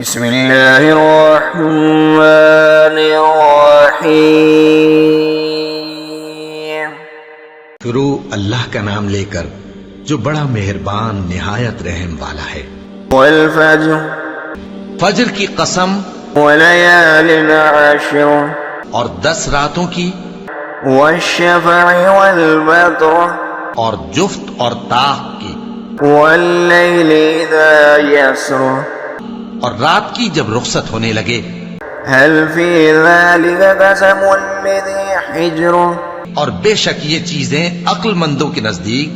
بسم اللہ الرحمن الرحیم۔ شروع اللہ کا نام لے کر جو بڑا مہربان نہایت رحم والا ہے۔ والفجر فجر کی قسم ولیال عشر اور 10 راتوں کی، والشفع والوتر اور جفت اور طاق کی، واللیل اذا یسر اور رات کی جب رخصت ہونے لگے۔ هل فی ذلک قسم لذی حجر اور بے شک یہ چیزیں عقل مندوں کے نزدیک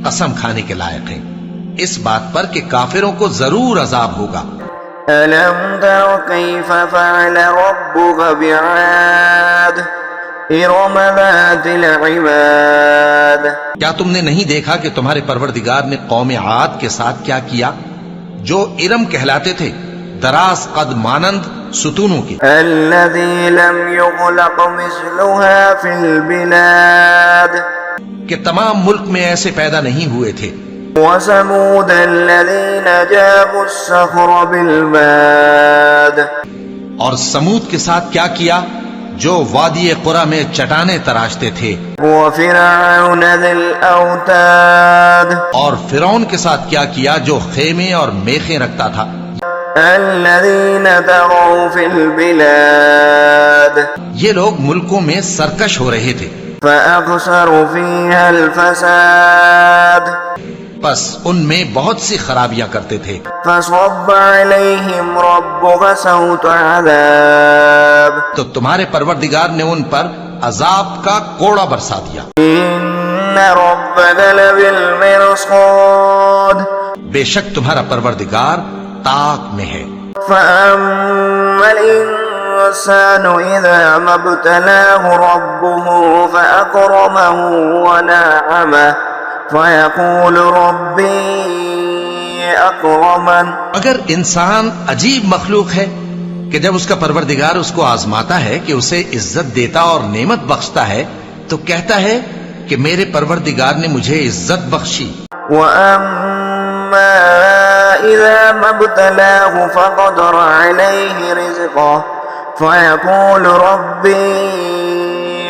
قسم کھانے کے لائق ہیں، اس بات پر کہ کافروں کو ضرور عذاب ہوگا۔ ألم تر كيف فعل ربك بعاد إرم ذات العماد۔ کیا تم نے نہیں دیکھا کہ تمہارے پروردگار نے قوم عاد کے ساتھ کیا کیا، جو ارم کہلاتے تھے، دراز قد مانند ستونوں کے، الذي لم يخلق مثلها في البلاد کہ تمام ملک میں ایسے پیدا نہیں ہوئے تھے۔ وثمود الذين جابوا الصخر بالواد اور سمود کے ساتھ کیا کیا، جو وادی قرا میں چٹانیں تراشتے تھے۔ وفرعون ذي الأوتاد اور فرعون کے ساتھ کیا کیا، جو خیمے اور میخیں رکھتا تھا۔ الذين طغوا في البلاد یہ لوگ ملکوں میں سرکش ہو رہے تھے، فأكثروا فيها الفساد بس ان میں بہت سی خرابیاں کرتے تھے۔ فصب عليهم ربك صوت عذاب تو تمہارے پروردگار نے ان پر عذاب کا کوڑا برسا دیا۔ إن ربك لبالمرصاد بے شک تمہارا پروردگار طاق میں ہے۔ فأما الإنسان إذا ما ابتلاه ربه فأكرمه ونعمه فيقول ربي أكرمن۔ اگر انسان عجیب مخلوق ہے کہ جب اس کا پروردگار اس کو آزماتا ہے کہ اسے عزت دیتا اور نعمت بخشتا ہے تو کہتا ہے کہ میرے پروردگار نے مجھے عزت بخشی۔ وأما إذا ما ابتلاه فقدر عليه رزقه فيقول ربي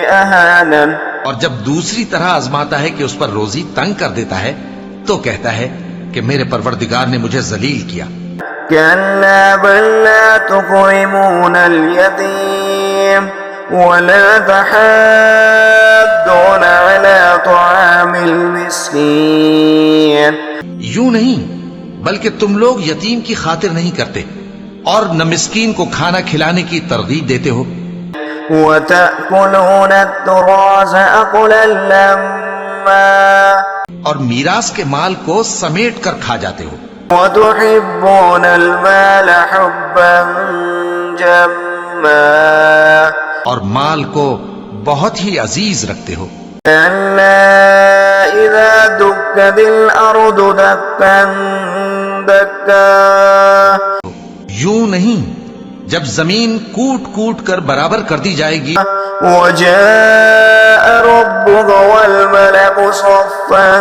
أهانن۔ اور جب دوسری طرح آزماتا ہے کہ اس پر روزی تنگ کر دیتا ہے تو کہتا ہے کہ میرے پروردگار نے مجھے ذلیل کیا۔ كلا بل لا تكرمون اليتيم ولا تحاضون على طعام المسكين۔ یوں نہیں، بلکہ تم لوگ یتیم کی خاطر نہیں کرتے اور نہ مسکین کو کھانا کھلانے کی ترغیب دیتے ہو۔ وتأكلون التراث أكلا لما اور میراث کے مال کو سمیٹ کر کھا جاتے ہو۔ وتحبون المال حبا جما اور مال کو بہت ہی عزیز رکھتے ہو۔ كلا إذا دكت الأرض دكا دكا یوں نہیں، جب زمین کوٹ کوٹ کر برابر کر دی جائے گی۔ وجاء ربك والملك صفا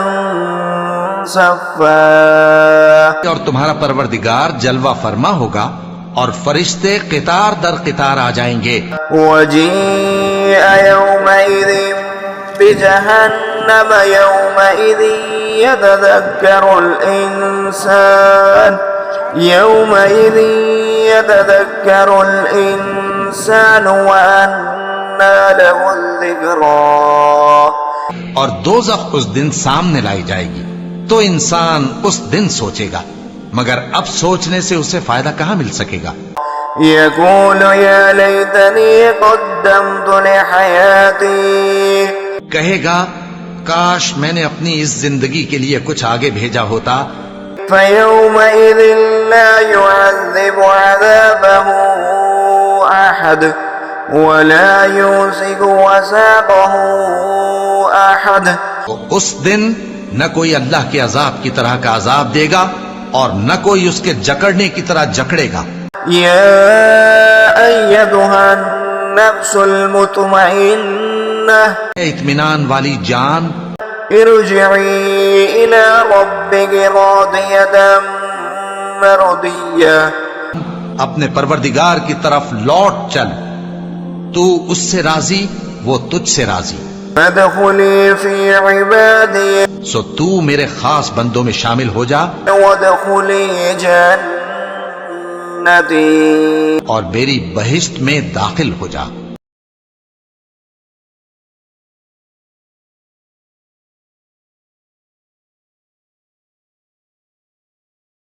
صفا اور تمہارا پروردگار جلوہ فرما ہوگا اور فرشتے قطار در قطار آ جائیں گے۔ وجيء يومئذ بجهنم يومئذ يتذكر الإنسان يومئذ يتذكر الإنسان وأنى له الذكرى۔ اور دوزخ اس دن سامنے لائی جائے گی تو انسان اس دن سوچے گا، مگر اب سوچنے سے اسے فائدہ کہاں مل سکے گا۔ يقول يا ليتني قدمت لحياتي کہے گا کاش میں نے اپنی اس زندگی کے لیے کچھ آگے بھیجا ہوتا۔ فيومئذ لا يعذب عذابه أحد ولا يوثق وثاقه أحد۔ تو اس دن نہ کوئی اللہ کے عذاب کی طرح کا عذاب دے گا اور نہ کوئی اس کے جکڑنے کی طرح جکڑے گا۔ يا أيتها النفس المطمئنة اطمینان والی جان، ارجعي إلى ربك راضية مرضية اپنے پروردگار کی طرف لوٹ چل، تو اس سے راضی، وہ تجھ سے راضی، فادخلی فی عبادی سو تو میرے خاص بندوں میں شامل ہو جا وادخلی جنتی اور میری بہشت میں داخل ہو جا۔